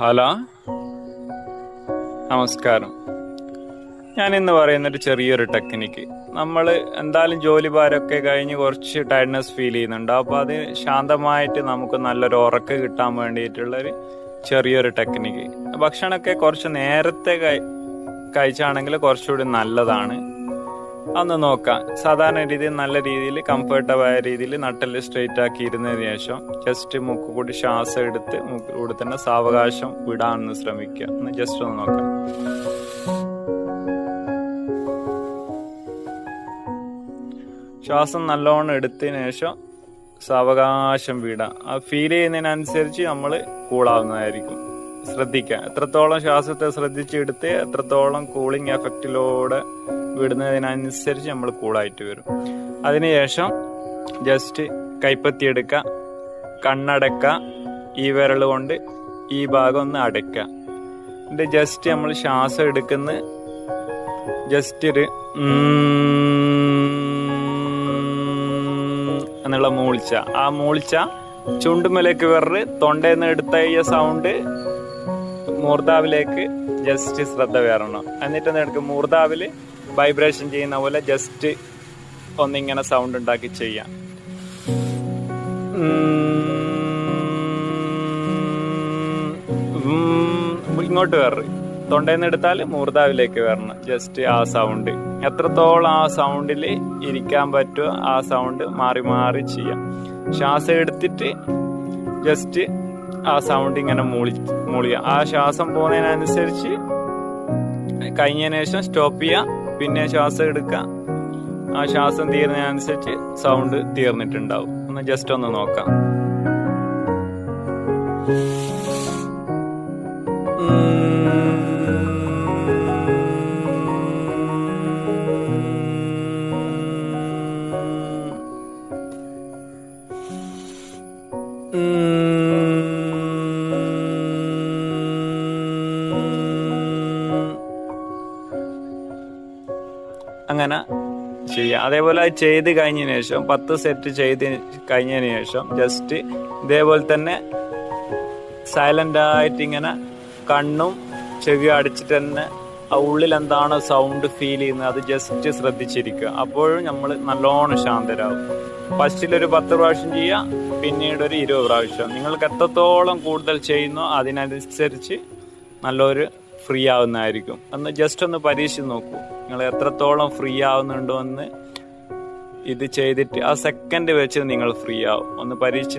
Hello, നമസ്കാരം. ഞാൻ ഇന്ന് പറയുന്നൊരു ചെറിയൊരു ടെക്നിക്ക്. നമ്മൾ എന്തായാലും ജോലി ഭാരമൊക്കെ കഴിഞ്ഞ് കുറച്ച് ടയർഡ്നെസ് ഫീൽ ചെയ്യുന്നുണ്ട്. അപ്പോൾ അത് ശാന്തമായിട്ട് നമുക്ക് നല്ലൊരു ഉറക്കം കിട്ടാൻ വേണ്ടിയിട്ടുള്ളൊരു ചെറിയൊരു ടെക്നിക്ക്. ഭക്ഷണമൊക്കെ കുറച്ച് നേരത്തെ കഴിച്ചാണെങ്കിൽ കുറച്ചുകൂടി നല്ലതാണ്. അന്ന് നോക്കാം. സാധാരണ രീതിയിൽ നല്ല രീതിയിൽ കംഫർട്ടബിളായ രീതിയിൽ നട്ടെല്ല് സ്ട്രെയിറ്റ് ആക്കി ഇരുന്നതിന് ശേഷം ജസ്റ്റ് മൂക്ക് കൂടി ശ്വാസം എടുത്ത് മൂക്കിലൂടെ തന്നെ സാവകാശം വിടാമെന്ന് ശ്രമിക്കുക. ഒന്ന് ജസ്റ്റ് ഒന്ന് നോക്കാം. ശ്വാസം നല്ലോണം എടുത്തതിന് ശേഷം സാവകാശം വിടാം. ആ ഫീൽ ചെയ്യുന്നതിനനുസരിച്ച് നമ്മൾ കൂളാവുന്നതായിരിക്കും. ശ്രദ്ധിക്കുക, എത്രത്തോളം ശ്വാസത്തെ ശ്രദ്ധിച്ചെടുത്ത് എത്രത്തോളം കൂളിംഗ് എഫക്റ്റിലൂടെ വിടുന്നതിനനുസരിച്ച് നമ്മൾ കൂളായിട്ട് വരും. അതിനുശേഷം ജസ്റ്റ് കൈപ്പത്തി എടുക്കുക, കണ്ണടക്കുക, ഈ വിരൽ കൊണ്ട് ഈ ഭാഗം ഒന്ന് അടയ്ക്കുക. എന്നിട്ട് ജസ്റ്റ് നമ്മൾ ശ്വാസം എടുക്കുന്ന ജസ്റ്റ് ഒരു എന്നുള്ള മൂളിച്ച, ആ മൂളിച്ച ചുണ്ടുമലേക്ക് വേറെ തൊണ്ടയിൽ നിന്ന് എടുത്ത ഈ സൗണ്ട് മൂർധാവിലേക്ക് ജസ്റ്റ് ശ്രദ്ധ വേറണം. എന്നിട്ട് എടുക്കുക, മൂർധാവിൽ വൈബ്രേഷൻ ചെയ്യുന്ന പോലെ ജസ്റ്റ് ഒന്നിങ്ങനെ സൗണ്ട് ഉണ്ടാക്കി ചെയ്യാം. ഇങ്ങോട്ട് വേറെ തൊണ്ടയിൽ നിന്ന് എടുത്താൽ മൂർധാവിലേക്ക് വരണം. ജസ്റ്റ് ആ സൗണ്ട് എത്രത്തോളം ആ സൗണ്ടിൽ ഇരിക്കാൻ പറ്റുമോ ആ സൗണ്ട് മാറി മാറി ചെയ്യാം. ശ്വാസം എടുത്തിട്ട് ജസ്റ്റ് ആ സൗണ്ട് ഇങ്ങനെ മൂളിയ, ആ ശ്വാസം പോകുന്നതിനനുസരിച്ച് കഴിഞ്ഞതിന് ശേഷം സ്റ്റോപ്പ് ചെയ്യാം. പിന്നെ ശ്വാസം എടുക്കുക, ആ ശ്വാസം തീരുന്നതിനനുസരിച്ച് സൗണ്ട് തീർന്നിട്ടുണ്ടാവും. ഒന്ന് ജസ്റ്റ് ഒന്ന് നോക്കാം. അങ്ങനെ ചെയ്യാം. അതേപോലെ അത് ചെയ്ത് കഴിഞ്ഞതിന് ശേഷം 10 സെറ്റ് ചെയ്ത് കഴിഞ്ഞതിന് ശേഷം ജസ്റ്റ് ഇതേപോലെ തന്നെ സൈലന്റ് ആയിട്ട് ഇങ്ങനെ കണ്ണും ചെവി അടിച്ചിട്ട് തന്നെ ആ ഉള്ളിൽ എന്താണോ സൗണ്ട് ഫീൽ ചെയ്യുന്നത് അത് ജസ്റ്റ് ശ്രദ്ധിച്ചിരിക്കുക. അപ്പോഴും നമ്മൾ നല്ലോണം ശാന്തരാകും. ഫസ്റ്റിലൊരു 10 പ്രാവശ്യം ചെയ്യാം, പിന്നീട് ഒരു 20 പ്രാവശ്യം. നിങ്ങൾക്ക് എത്രത്തോളം കൂടുതൽ ചെയ്യുന്നോ അതിനനുസരിച്ച് നല്ലൊരു ഫ്രീ ആവുന്നതായിരിക്കും. ഒന്ന് ജസ്റ്റ് ഒന്ന് പരീക്ഷിച്ച് നോക്കൂ, നിങ്ങൾ എത്രത്തോളം ഫ്രീ ആവുന്നുണ്ടോ എന്ന്. ഇത് ചെയ്തിട്ട് ആ സെക്കൻഡ് വെച്ച് നിങ്ങൾ ഫ്രീ ആവും. ഒന്ന് പരീക്ഷിച്ച്